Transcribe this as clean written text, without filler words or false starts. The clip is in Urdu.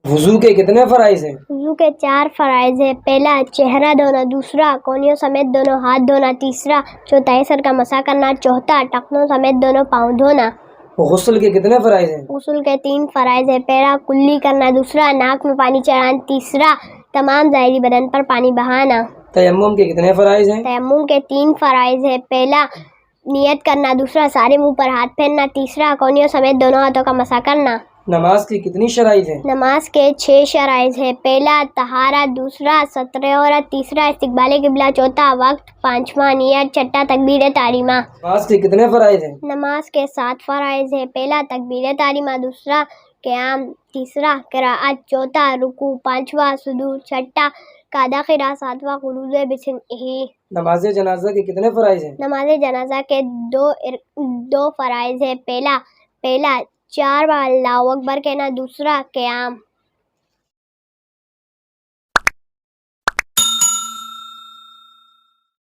وضو کے کتنے فرائض ہیں؟ وضو کے 4 فرائض ہیں۔ پہلا چہرہ دھونا، دوسرا کونیوں سمیت دونوں ہاتھ دھونا، تیسرا چوتھائی سر کا مسح کرنا، چوتھا ٹخنوں سمیت دونوں پاؤں دھونا۔ غسل کے کتنے فرائض ہیں؟ غسل کے 3 فرائض ہیں۔ پہلا کلی کرنا، دوسرا ناک میں پانی چڑھانا، تیسرا تمام ظاہری بدن پر پانی بہانا۔ تیمم کے کتنے فرائض ہیں؟ تیمم کے 3 فرائض ہیں۔ پہلا نیت کرنا، دوسرا سارے منہ پر ہاتھ پھیرنا، تیسرا کونیوں سمیت دونوں ہاتھوں کا مسح کرنا۔ نماز کی کتنی شرائط ہیں؟ نماز کے 6 شرائط ہیں۔ پہلا طہارت، دوسرا ستر عورت، تیسرا استقبال قبلہ، چوتھا وقت، پانچواں نیت، چھٹا تکبیر تحریمہ۔ نماز کے کتنے فرائض ہیں؟ نماز کے 7 فرائض ہیں۔ پہلا تکبیر تحریمہ، دوسرا قیام، تیسرا قرأت، چوتھا رکوع، پانچواں سجود، چھٹا قاعدہ قرأت، ساتواں خروج بسم اللہ۔ نماز جنازہ کے کتنے فرائض ہیں؟ نماز جنازہ کے 2 فرائض ہیں۔ پہلا 4 بار اللہ اکبر کہنا، دوسرا قیام،